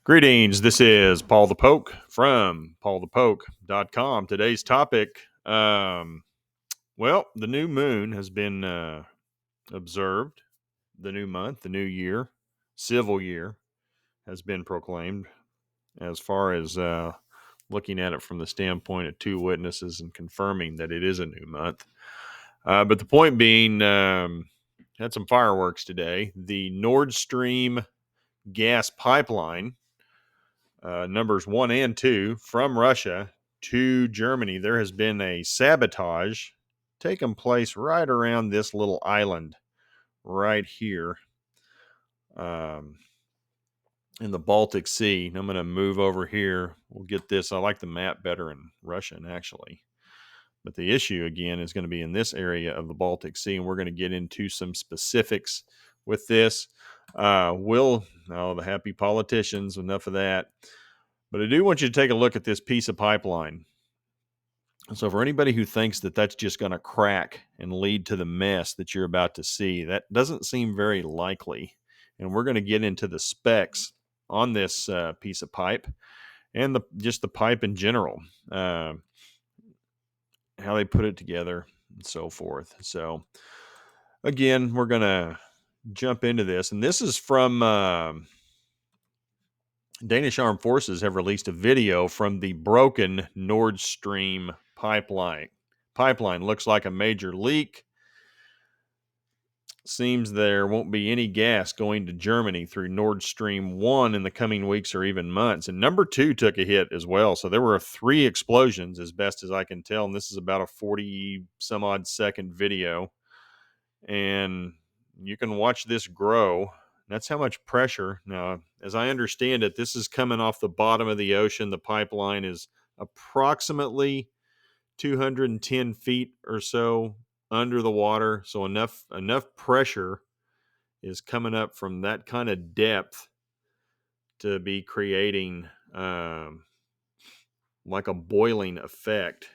Greetings. This is Paul the Poke from PaulthePoke.com. Today's topic, the new moon has been observed. The new month, the new year, civil year has been proclaimed as far as looking at it from the standpoint of two witnesses and confirming that it is a new month. But the point being, had some fireworks today. The Nordstream gas pipeline, numbers 1 and 2, from Russia to Germany, there has been a sabotage taking place right around this little island right here in the Baltic Sea. And I'm going to move over here. We'll get this. I like the map better in Russian, actually. But the issue, again, is going to be in this area of the Baltic Sea, and we're going to get into some specifics with this. The happy politicians, enough of that. But I do want you to take a look at this piece of pipeline. So for anybody who thinks that that's just going to crack and lead to the mess that you're about to see, that doesn't seem very likely. And we're going to get into the specs on this piece of pipe and just the pipe in general, how they put it together and so forth. So again, we're going to jump into this. And this is from Danish armed forces have released a video from the broken Nord Stream pipeline. Pipeline looks like a major leak. Seems there won't be any gas going to Germany through Nord Stream 1 in the coming weeks or even months. And number 2 took a hit as well. So there were 3 explosions as best as I can tell. And this is about a 40 some odd second video. And you can watch this grow. That's how much pressure. Now, as I understand it, this is coming off the bottom of the ocean. The pipeline is approximately 210 feet or so under the water. So enough pressure is coming up from that kind of depth to be creating like a boiling effect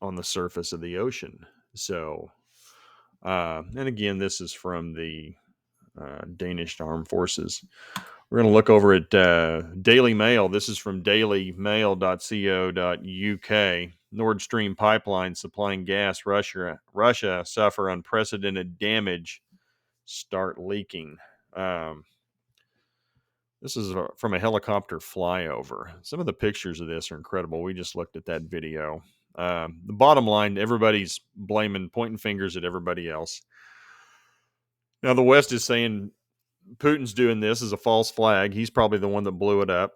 on the surface of the ocean. So, and again, this is from the Danish Armed Forces. We're going to look over at Daily Mail. This is from dailymail.co.uk. Nord Stream pipeline supplying gas. Russia suffer unprecedented damage. Start leaking. This is from a helicopter flyover. Some of the pictures of this are incredible. We just looked at that video. The bottom line, everybody's pointing fingers at everybody else. Now, the West is saying Putin's doing this as a false flag. He's probably the one that blew it up.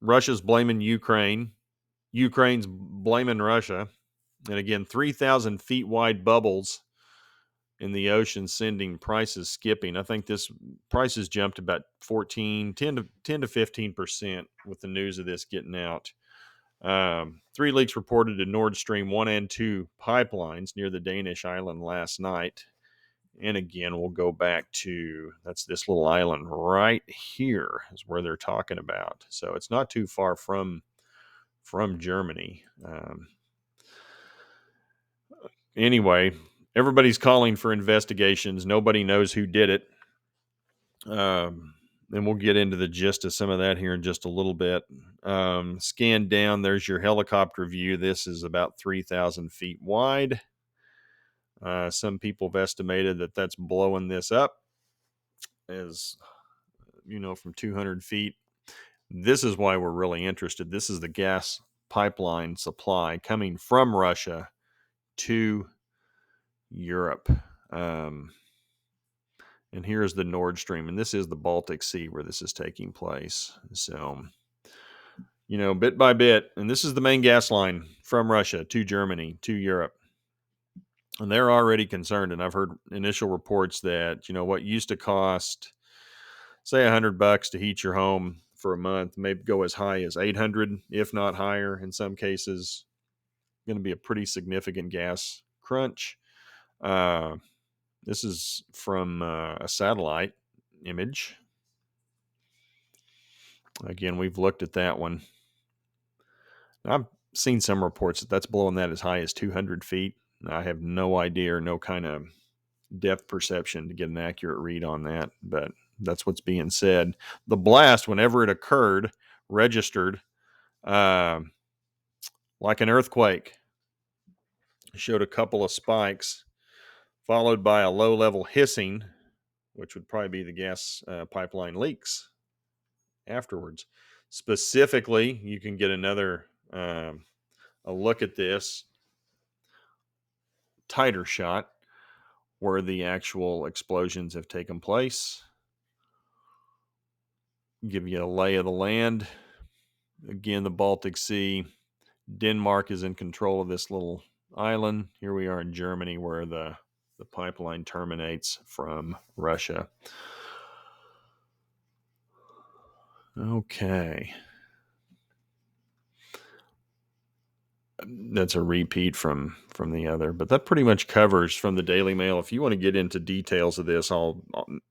Russia's blaming Ukraine. Ukraine's blaming Russia. And again, 3,000 feet wide bubbles in the ocean sending prices skipping. I think this prices jumped about 10 to 15% with the news of this getting out. 3 leaks reported to Nord Stream 1 and 2 pipelines near the Danish island last night. And again, we'll go back to, that's this little island right here is where they're talking about. So it's not too far from Germany. Anyway, everybody's calling for investigations. Nobody knows who did it. And we'll get into the gist of some of that here in just a little bit. Scan down, there's your helicopter view. This is about 3,000 feet wide. Some people have estimated that that's blowing this up as, from 200 feet. This is why we're really interested. This is the gas pipeline supply coming from Russia to Europe. And here's the Nord Stream, and this is the Baltic Sea where this is taking place. So, bit by bit, and this is the main gas line from Russia to Germany to Europe. And they're already concerned, and I've heard initial reports that, what used to cost, say, $100 to heat your home for a month, maybe go as high as 800, if not higher in some cases. Going to be a pretty significant gas crunch. This is from a satellite image. Again, we've looked at that one. I've seen some reports that that's blowing that as high as 200 feet. I have no idea or no kind of depth perception to get an accurate read on that, but that's what's being said. The blast, whenever it occurred, registered like an earthquake. Showed a couple of spikes, followed by a low-level hissing, which would probably be the gas pipeline leaks afterwards. Specifically, you can get another a look at this tighter shot where the actual explosions have taken place. Give you a lay of the land. Again, the Baltic Sea. Denmark is in control of this little island. Here we are in Germany where the pipeline terminates from Russia. Okay. That's a repeat from the other, but that pretty much covers from the Daily Mail. If you want to get into details of this, all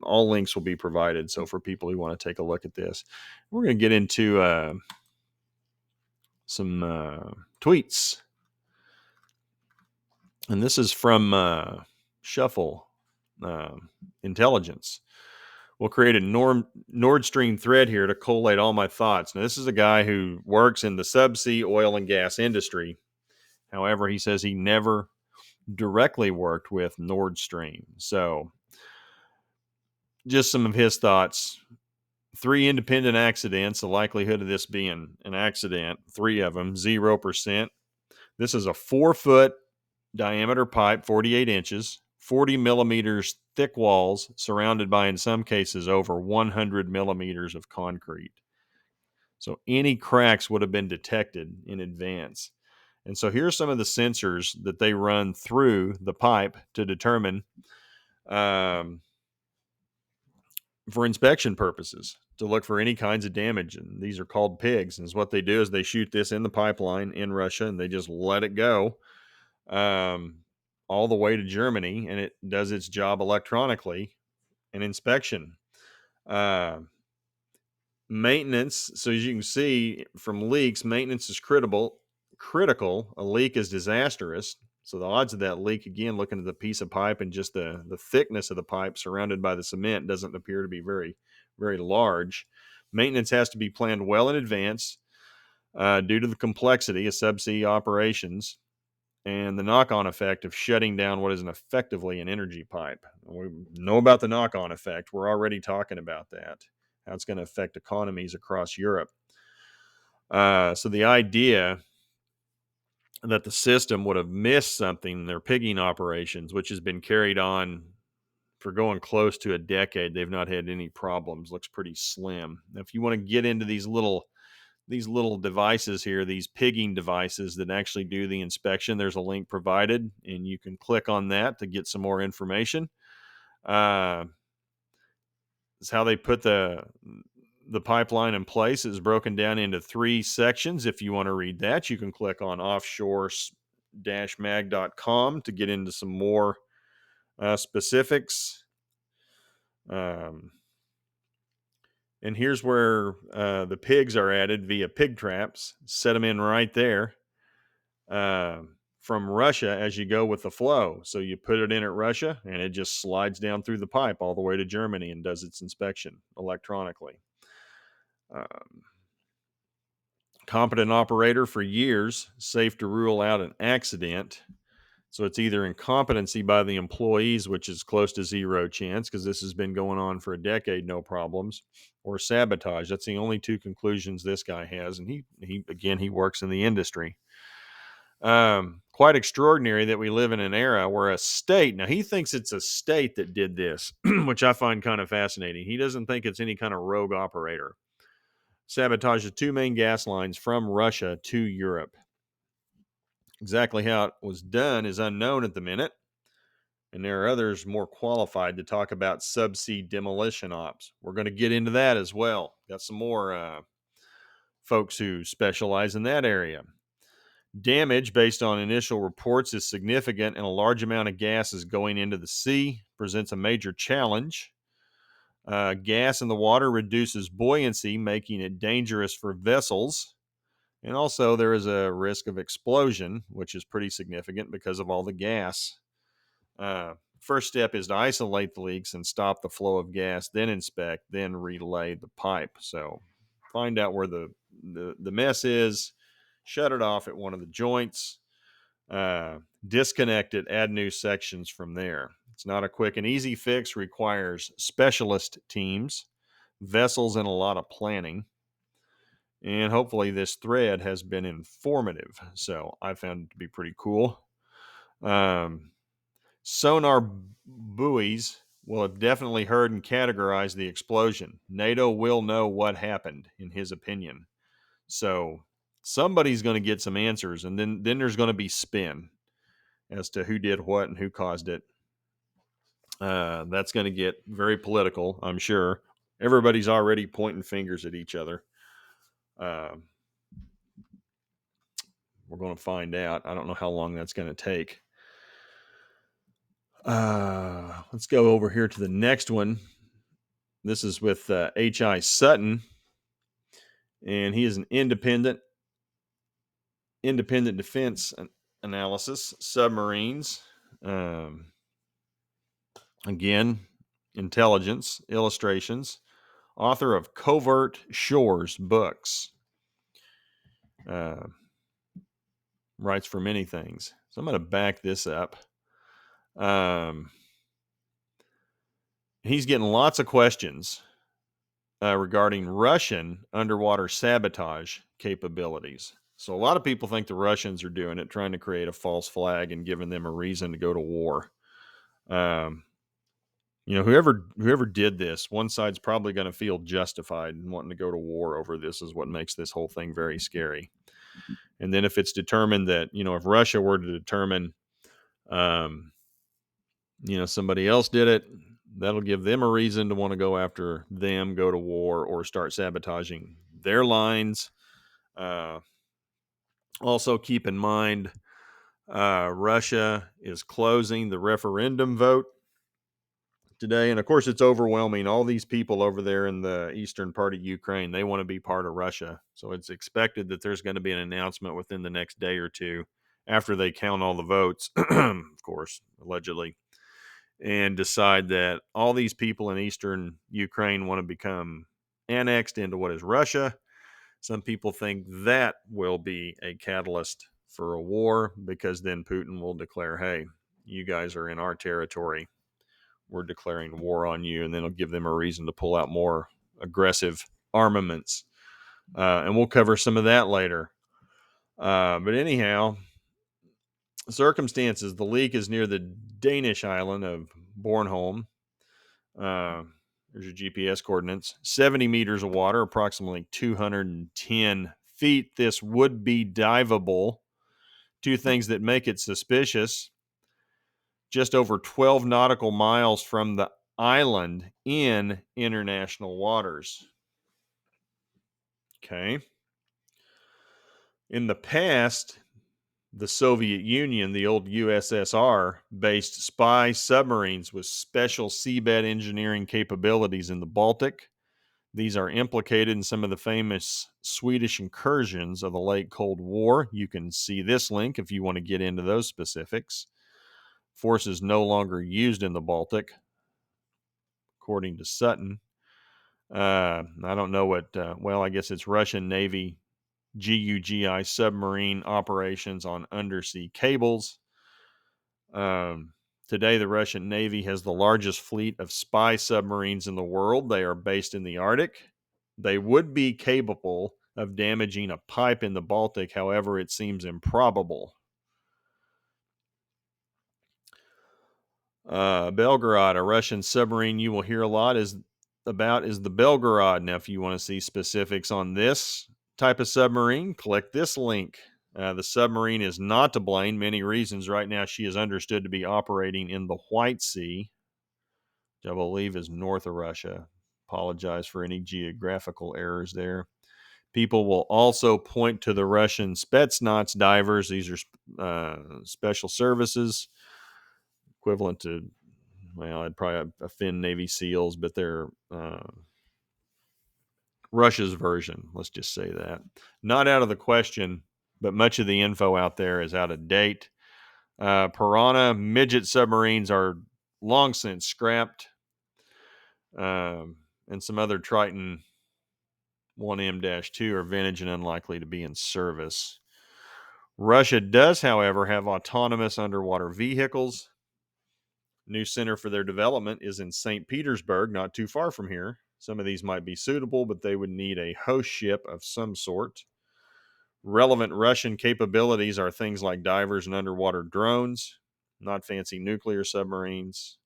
links will be provided. So for people who want to take a look at this, we're going to get into some tweets. And this is from Shuffle Intelligence. We'll create a Nordstream thread here to collate all my thoughts. Now, this is a guy who works in the subsea oil and gas industry. However, he says he never directly worked with Nordstream. So, just some of his thoughts. 3 independent accidents. The likelihood of this being an accident, 3 of them, 0%. This is a 4-foot diameter pipe, 48 inches, 40 millimeters thick walls, surrounded by, in some cases, over 100 millimeters of concrete. So any cracks would have been detected in advance. And so here's some of the sensors that they run through the pipe to determine for inspection purposes, to look for any kinds of damage. And these are called pigs. And what they do is they shoot this in the pipeline in Russia and they just let it go all the way to Germany, and it does its job electronically. An inspection. Maintenance. So as you can see from leaks, maintenance is critical. A leak is disastrous. So the odds of that leak, again, looking at the piece of pipe and just the thickness of the pipe surrounded by the cement, doesn't appear to be very, very large. Maintenance has to be planned well in advance due to the complexity of subsea operations and the knock-on effect of shutting down what is effectively an energy pipe. We know about the knock-on effect. We're already talking about that, how it's going to affect economies across Europe. So the idea that the system would have missed something in their pigging operations, which has been carried on for going close to a decade, they've not had any problems, looks pretty slim. Now, if you want to get into these little devices here, these pigging devices that actually do the inspection, there's a link provided, and you can click on that to get some more information. It's how they put the pipeline in place. Is broken down into 3 sections. If you want to read that, you can click on offshore-mag.com to get into some more specifics. And here's where the pigs are added via pig traps. Set them in right there from Russia as you go with the flow. So you put it in at Russia, and it just slides down through the pipe all the way to Germany and does its inspection electronically. Competent operator for years, safe to rule out an accident. So it's either incompetency by the employees, which is close to 0 chance because this has been going on for a decade, no problems, or sabotage. That's the only 2 conclusions this guy has. And he works in the industry. Quite extraordinary that we live in an era where a state, now he thinks it's a state that did this, which I find kind of fascinating. He doesn't think it's any kind of rogue operator. Sabotage the 2 main gas lines from Russia to Europe. Exactly how it was done is unknown at the minute, and there are others more qualified to talk about subsea demolition ops. We're going to get into that as well. Got some more folks who specialize in that area. Damage, based on initial reports, is significant, and a large amount of gas is going into the sea. Presents a major challenge. Gas in the water reduces buoyancy, making it dangerous for vessels. And also, there is a risk of explosion, which is pretty significant because of all the gas First step is to isolate the leaks and stop the flow of gas, then inspect, then relay the pipe. So find out where the mess is, shut it off at one of the joints, disconnect it, add new sections from there. It's not a quick and easy fix, requires specialist teams, vessels, and a lot of planning. And hopefully this thread has been informative. So I found it to be pretty cool. Sonar buoys will have definitely heard and categorized the explosion. NATO will know what happened, in his opinion. So somebody's going to get some answers, and then there's going to be spin as to who did what and who caused it. That's going to get very political, I'm sure. Everybody's already pointing fingers at each other. We're going to find out. I don't know how long that's going to take. Let's go over here to the next one. This is with H.I. Sutton, and he is an independent defense analysis, submarines. Again, intelligence, illustrations, author of Covert Shores books. Writes for many things. So I'm going to back this up. He's getting lots of questions regarding Russian underwater sabotage capabilities. So a lot of people think the Russians are doing it, trying to create a false flag and giving them a reason to go to war. Whoever did this, one side's probably going to feel justified in wanting to go to war over this, is what makes this whole thing very scary. And then if it's determined that, if Russia were to determine, somebody else did it, that'll give them a reason to want to go after them, go to war, or start sabotaging their lines. Also keep in mind, Russia is closing the referendum vote today. And of course, it's overwhelming. All these people over there in the eastern part of Ukraine, they want to be part of Russia. So it's expected that there's going to be an announcement within the next day or two after they count all the votes, of course, allegedly, and decide that all these people in eastern Ukraine want to become annexed into what is Russia. Some people think that will be a catalyst for a war, because then Putin will declare, hey, you guys are in our territory. We're declaring war on you, and then it'll give them a reason to pull out more aggressive armaments. And we'll cover some of that later. But anyhow, circumstances. The leak is near the Danish island of Bornholm. There's your GPS coordinates. 70 meters of water, approximately 210 feet. This would be diveable. Two things that make it suspicious: just over 12 nautical miles from the island in international waters. Okay. In the past, the Soviet Union, the old USSR, based spy submarines with special seabed engineering capabilities in the Baltic. These are implicated in some of the famous Swedish incursions of the late Cold War. You can see this link if you want to get into those specifics. Forces no longer used in the Baltic, according to Sutton. I don't know what, I guess it's Russian Navy GUGI submarine operations on undersea cables. Today, the Russian Navy has the largest fleet of spy submarines in the world. They are based in the Arctic. They would be capable of damaging a pipe in the Baltic. However, it seems improbable. Belgorod, a Russian submarine you will hear a lot is the Belgorod. Now, if you want to see specifics on this type of submarine, click this link. The submarine is not to blame. Many reasons. Right now, she is understood to be operating in the White Sea, which I believe is north of Russia. Apologize for any geographical errors there. People will also point to the Russian Spetsnaz divers. These are special services, equivalent to, I'd probably have Finn Navy SEALs, but they're Russia's version. Let's just say that. Not out of the question, but much of the info out there is out of date. Piranha midget submarines are long since scrapped, and some other Triton 1M-2 are vintage and unlikely to be in service. Russia does, however, have autonomous underwater vehicles. New center for their development is in St. Petersburg, not too far from here. Some of these might be suitable, but they would need a host ship of some sort. Relevant Russian capabilities are things like divers and underwater drones, not fancy nuclear submarines.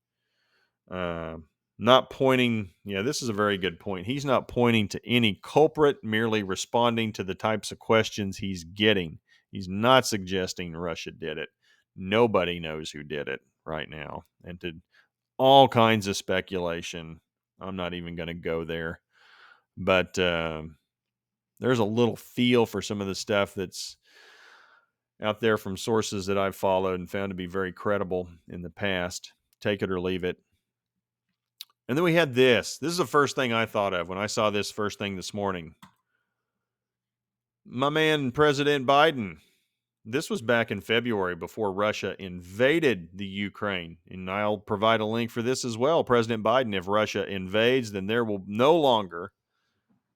Not pointing, this is a very good point. He's not pointing to any culprit, merely responding to the types of questions he's getting. He's not suggesting Russia did it. Nobody knows who did it right now. And to all kinds of speculation, I'm not even going to go there. But there's a little feel for some of the stuff that's out there from sources that I've followed and found to be very credible in the past. Take it or leave it. And then we had this. This is the first thing I thought of when I saw this first thing this morning. My man, President Biden. This was back in February before Russia invaded the Ukraine. And I'll provide a link for this as well. President Biden, if Russia invades, then there will be no longer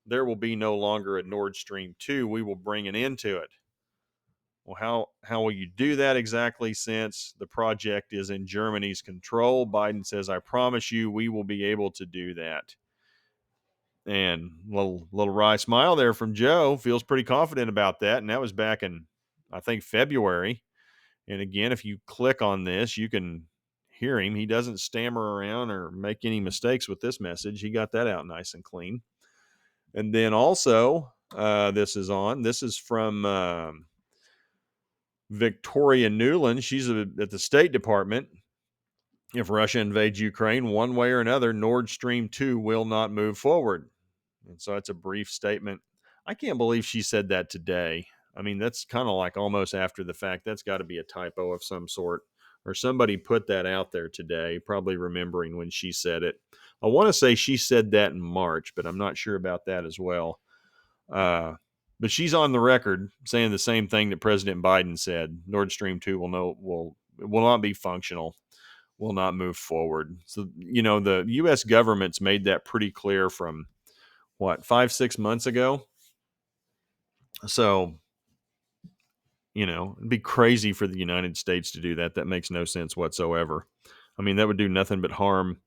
a Nordstream 2. We will bring an end to it. Well, how will you do that exactly, since the project is in Germany's control? Biden says, I promise you we will be able to do that. And little wry smile there from Joe. Feels pretty confident about that. And that was back in, I think, February. And again, if you click on this, you can hear him. He doesn't stammer around or make any mistakes with this message. He got that out nice and clean. And then also, this is from Victoria Newland. She's at the State Department. If Russia invades Ukraine one way or another, Nord Stream 2 will not move forward. And so it's a brief statement. I can't believe she said that today. I mean, that's kind of like almost after the fact. That's got to be a typo of some sort, or somebody put that out there today, probably remembering when she said it. I want to say she said that in March, but I'm not sure about that as well. But she's on the record saying the same thing that President Biden said. Nord Stream 2 will not be functional, will not move forward. So, the U.S. government's made that pretty clear from, 5-6 months ago. So, it'd be crazy for the United States to do that. That makes no sense whatsoever. I mean, that would do nothing but harm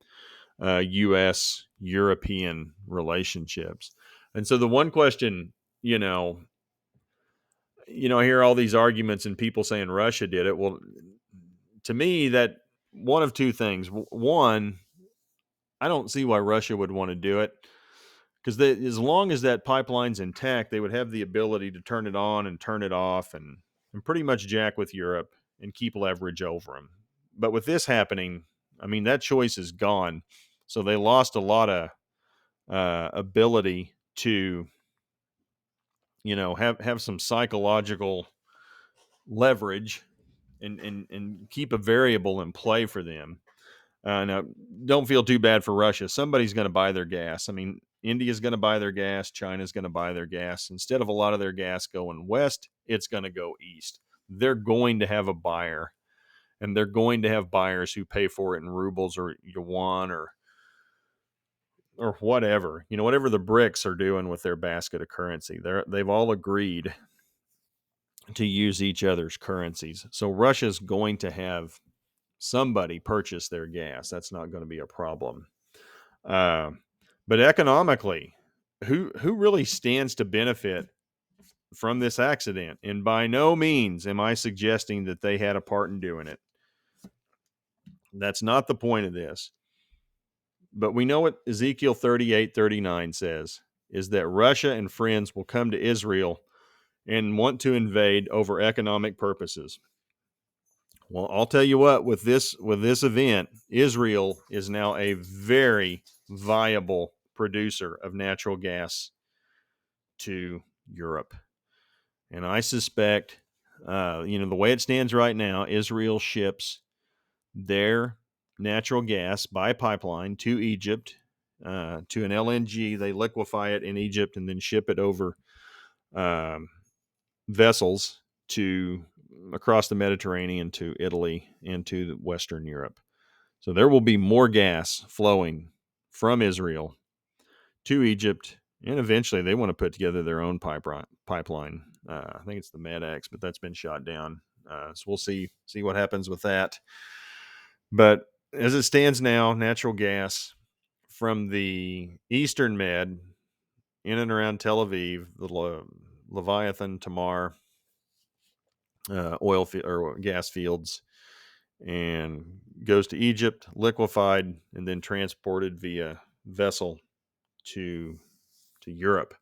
U.S.-European relationships. And so the one question, I hear all these arguments and people saying Russia did it. Well, to me, that one of two things. One, I don't see why Russia would want to do it, because as long as that pipeline's intact, they would have the ability to turn it on and turn it off and pretty much jack with Europe and keep leverage over them. But with this happening, I mean, that choice is gone. So they lost a lot of ability to, have some psychological leverage and keep a variable in play for them. Now, don't feel too bad for Russia. Somebody's going to buy their gas. I mean, India's going to buy their gas. China's going to buy their gas. Instead of a lot of their gas going west, it's going to go east. They're going to have a buyer, and they're going to have buyers who pay for it in rubles or yuan or whatever. Whatever the BRICS are doing with their basket of currency. They've all agreed to use each other's currencies. So Russia's going to have somebody purchase their gas. That's not going to be a problem. But economically, who really stands to benefit from this accident? And by no means am I suggesting that they had a part in doing it. That's not the point of this. But we know what Ezekiel 38:39 says, is that Russia and friends will come to Israel and want to invade over economic purposes. Well, I'll tell you what, with this event, Israel is now a very viable producer of natural gas to Europe. And I suspect, the way it stands right now, Israel ships their natural gas by pipeline to Egypt, to an LNG. They liquefy it in Egypt and then ship it over vessels to across the Mediterranean to Italy and to Western Europe. So there will be more gas flowing from Israel to Egypt, and eventually they want to put together their own pipeline. I think it's the MedX, but that's been shot down. So we'll see what happens with that. But as it stands now, natural gas from the Eastern Med in and around Tel Aviv, the Leviathan, Tamar or gas fields, and goes to Egypt, liquefied, and then transported via vessel to Europe.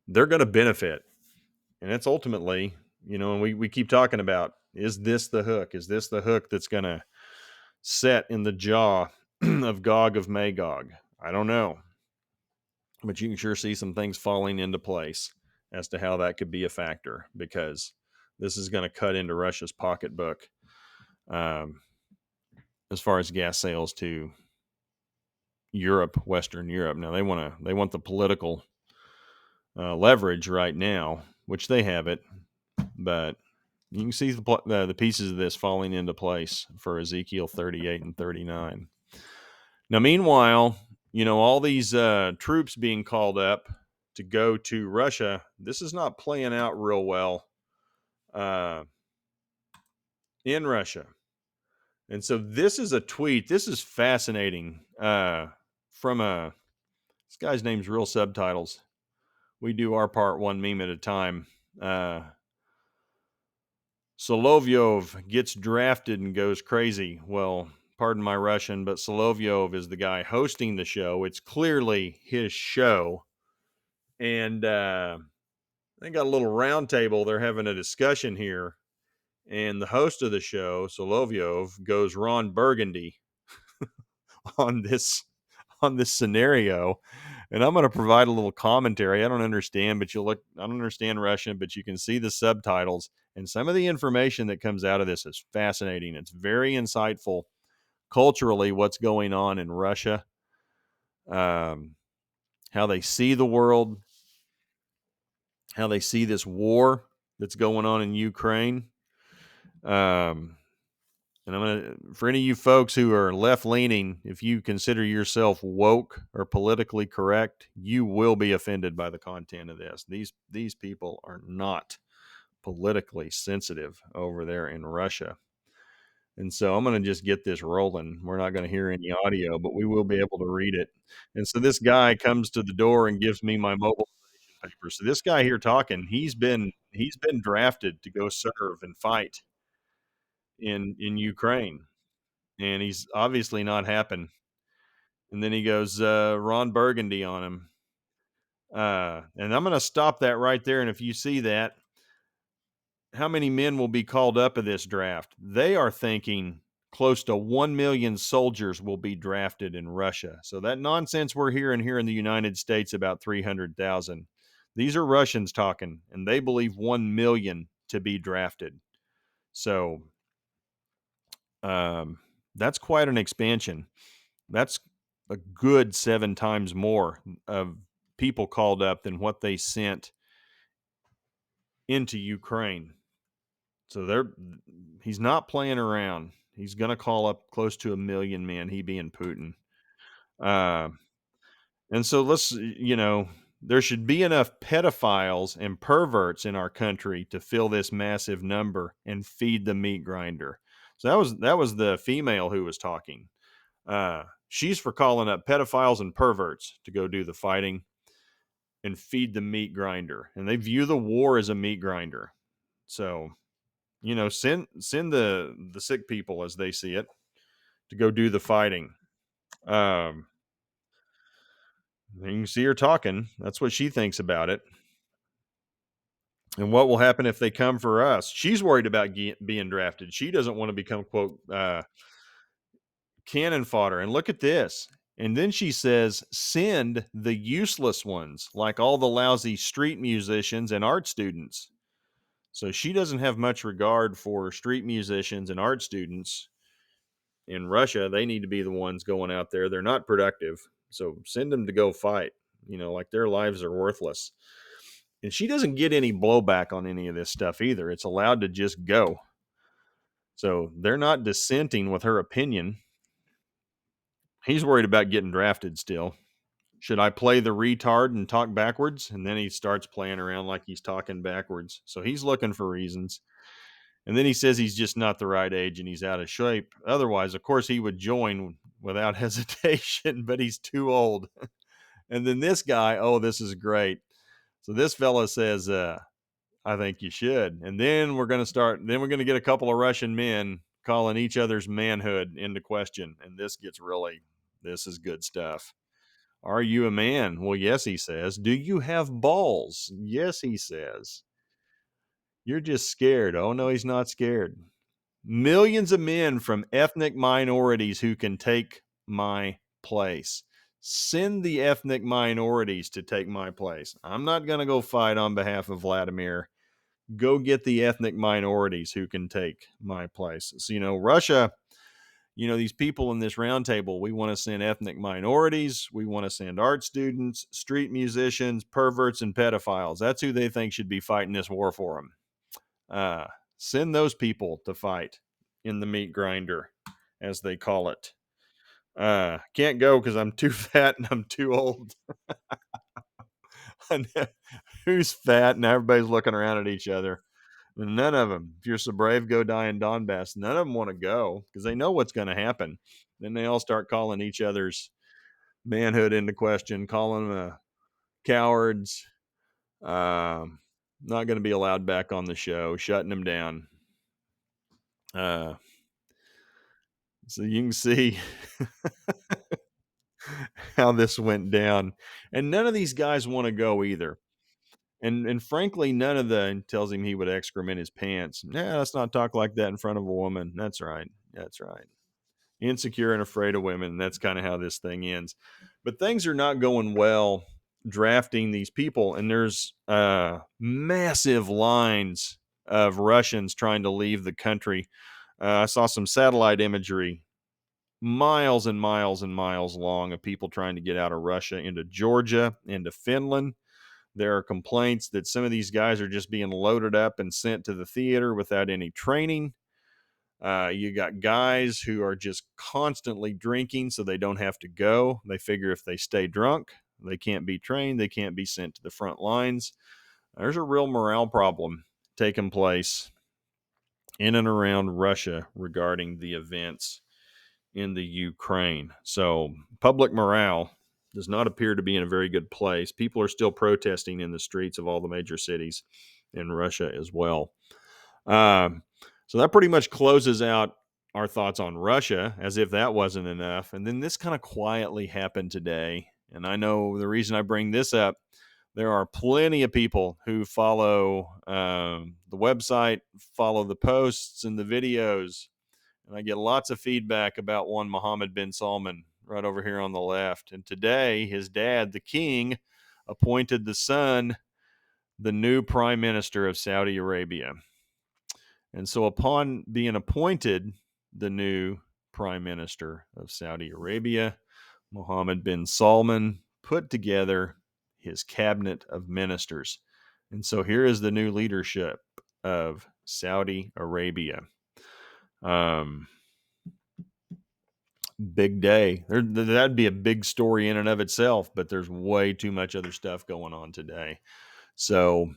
They're going to benefit, and that's ultimately, and we keep talking about, is this the hook? Is this the hook that's going to set in the jaw of Gog of Magog? I don't know, but you can sure see some things falling into place as to how that could be a factor, because this is going to cut into Russia's pocketbook as far as gas sales to Europe, Western Europe. Now they want the political leverage right now, which they have it, but you can see the pieces of this falling into place for Ezekiel 38 and 39. Now, meanwhile, all these troops being called up to go to Russia, this is not playing out real well in Russia. And so this is a tweet. This is fascinating from this guy's name's Real Subtitles. We do our part one meme at a time. Solovyov gets drafted and goes crazy. Well, pardon my Russian, but Solovyov is the guy hosting the show. It's clearly his show. And they got a little round table. They're having a discussion here. And the host of the show, Solovyov, goes Ron Burgundy on this scenario. And I'm going to provide a little commentary. I don't understand, but I don't understand Russian, but you can see the subtitles. And some of the information that comes out of this is fascinating. It's very insightful culturally, what's going on in Russia, how they see the world, how they see this war that's going on in Ukraine. And I'm going to, for any of you folks who are left leaning, if you consider yourself woke or politically correct, you will be offended by the content of this. These people are not politically sensitive over there in Russia. And so I'm going to just get this rolling. We're not going to hear any audio, but we will be able to read it. And so this guy comes to the door and gives me my mobilization paper. So this guy here talking, he's been drafted to go serve and fight in Ukraine. And he's obviously not happy. And then he goes, Ron Burgundy on him. And I'm going to stop that right there. And if you see that, how many men will be called up in this draft? They are thinking close to 1 million soldiers will be drafted in Russia. So that nonsense we're hearing here in the United States about 300,000. These are Russians talking, and they believe 1 million to be drafted. So that's quite an expansion. That's a good 7 times more of people called up than what they sent into Ukraine. So he's not playing around. He's going to call up close to 1 million men, he being Putin. And so there should be enough pedophiles and perverts in our country to fill this massive number and feed the meat grinder. So that was the female who was talking. She's for calling up pedophiles and perverts to go do the fighting and feed the meat grinder. And they view the war as a meat grinder. So, send the sick people as they see it to go do the fighting. You can see her talking. That's what she thinks about it. And what will happen if they come for us? She's worried about being drafted. She doesn't want to become, quote, cannon fodder. And look at this. And then she says, send the useless ones, like all the lousy street musicians and art students. So she doesn't have much regard for street musicians and art students in Russia. They need to be the ones going out there. They're not productive. So send them to go fight, like their lives are worthless. And she doesn't get any blowback on any of this stuff either. It's allowed to just go. So they're not dissenting with her opinion. He's worried about getting drafted still. Should I play the retard and talk backwards? And then he starts playing around like he's talking backwards. So he's looking for reasons. And then he says he's just not the right age and he's out of shape. Otherwise, of course, he would join without hesitation, but he's too old. And then this guy, oh, this is great. So this fella says, I think you should. And then we're going to get a couple of Russian men calling each other's manhood into question. And this is good stuff. Are you a man? Well, yes, he says. Do you have balls? Yes, he says. You're just scared. Oh, no, he's not scared. Millions of men from ethnic minorities who can take my place. Send the ethnic minorities to take my place. I'm not going to go fight on behalf of Vladimir. Go get the ethnic minorities who can take my place. So, Russia, these people in this roundtable, we want to send ethnic minorities. We want to send art students, street musicians, perverts, and pedophiles. That's who they think should be fighting this war for them. Send those people to fight in the meat grinder, as they call it. Can't go because I'm too fat and I'm too old. Who's fat? And everybody's looking around at each other. And none of them, if you're so brave, go die in Donbass. None of them want to go because they know what's going to happen. Then they all start calling each other's manhood into question, calling them cowards. Not going to be allowed back on the show, shutting them down. So you can see how this went down. And none of these guys want to go either. And frankly, none of the tells him he would excrement his pants. Nah, let's not talk like that in front of a woman. That's right. That's right. Insecure and afraid of women. That's kind of how this thing ends. But things are not going well drafting these people. And there's massive lines of Russians trying to leave the country. I saw some satellite imagery miles and miles and miles long of people trying to get out of Russia into Georgia, into Finland. There are complaints that some of these guys are just being loaded up and sent to the theater without any training. You got guys who are just constantly drinking so they don't have to go. They figure if they stay drunk, they can't be trained, they can't be sent to the front lines. There's a real morale problem taking place in and around Russia regarding the events in the Ukraine. So public morale does not appear to be in a very good place. People are still protesting in the streets of all the major cities in Russia as well. So that pretty much closes out our thoughts on Russia, as if that wasn't enough. And then this kind of quietly happened today. And I know the reason I bring this up, there are plenty of people who follow the website, follow the posts and the videos. And I get lots of feedback about one Mohammed bin Salman right over here on the left. And today, his dad, the king, appointed the son the new prime minister of Saudi Arabia. And so, upon being appointed the new prime minister of Saudi Arabia, Mohammed bin Salman put together his cabinet of ministers. And so, here is the new leadership of Saudi Arabia. Big day. That'd be a big story in and of itself, but there's way too much other stuff going on today. So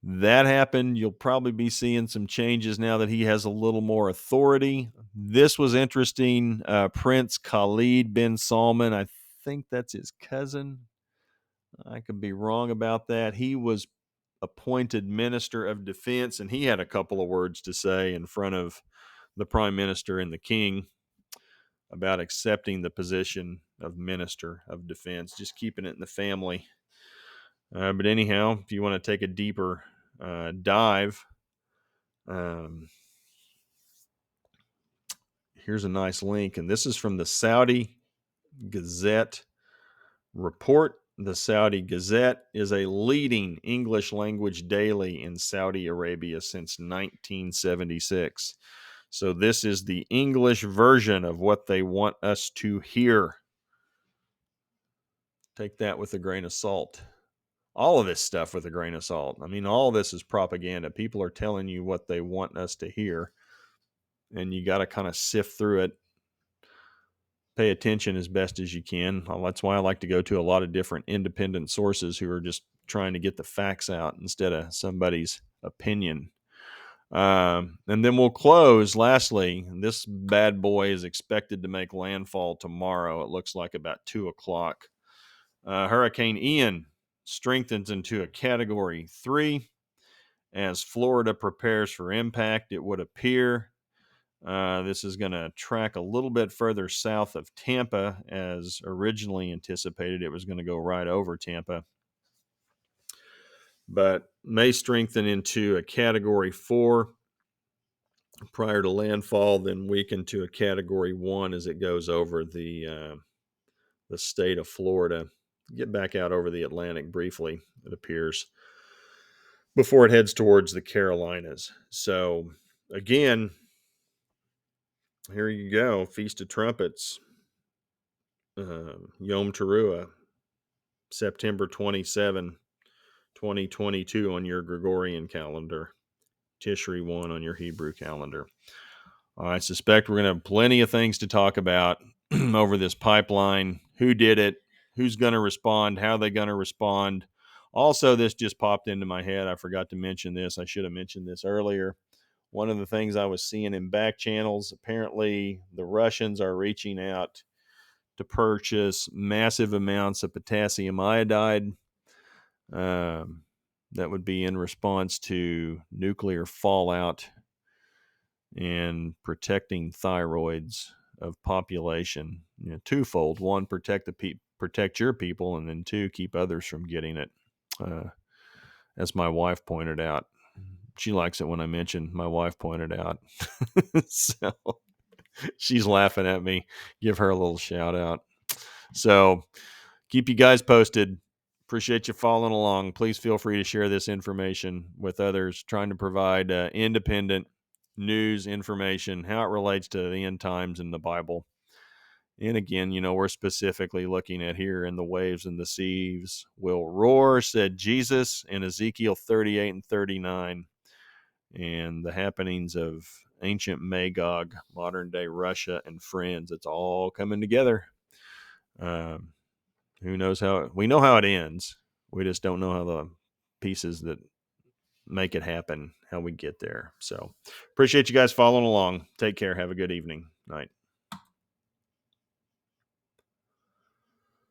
that happened. You'll probably be seeing some changes now that he has a little more authority. This was interesting. Prince Khalid bin Salman, I think that's his cousin. I could be wrong about that. He was appointed Minister of Defense, and he had a couple of words to say in front of the Prime Minister and the King about accepting the position of Minister of Defense, just keeping it in the family. But anyhow, if you want to take a deeper dive, here's a nice link. And this is from the Saudi Gazette report. The Saudi Gazette is a leading English language daily in Saudi Arabia since 1976. So this is the English version of what they want us to hear. Take that with a grain of salt. All of this stuff with a grain of salt. I mean, all of this is propaganda. People are telling you what they want us to hear, and you got to kind of sift through it pay attention as best as you can. That's why I like to go to a lot of different independent sources who are just trying to get the facts out instead of somebody's opinion. And then we'll close. Lastly, this bad boy is expected to make landfall tomorrow. It looks like about 2 o'clock. Hurricane Ian strengthens into a Category 3 as Florida prepares for impact. It would appear this is going to track a little bit further south of Tampa as originally anticipated. It was going to go right over Tampa, but may strengthen into a Category 4 prior to landfall, then weaken to a Category 1 as it goes over the state of Florida. Get back out over the Atlantic briefly, it appears, before it heads towards the Carolinas. So, again, here you go. Feast of Trumpets, Yom Teruah, September 27, 2022 on your Gregorian calendar, Tishri 1 on your Hebrew calendar. I suspect we're going to have plenty of things to talk about over this pipeline. Who did it? Who's going to respond? How are they going to respond? Also, this just popped into my head. I forgot to mention this. I should have mentioned this earlier. One of the things I was seeing in back channels, apparently the Russians are reaching out to purchase massive amounts of potassium iodide. That would be in response to nuclear fallout and protecting thyroids of population. Twofold: one, protect your people, and then two, keep others from getting it. As my wife pointed out, she likes it when I mention my wife pointed out. So she's laughing at me. Give her a little shout out. So keep you guys posted. Appreciate you following along. Please feel free to share this information with others, trying to provide independent news information, how it relates to the end times in the Bible. And again, we're specifically looking at here, in the waves and the seas will roar, said Jesus, in Ezekiel 38 and 39, and the happenings of ancient Magog, modern day Russia, and friends. It's all coming together. Who knows we know how it ends. We just don't know how the pieces that make it happen, how we get there. So appreciate you guys following along. Take care. Have a good evening. Night.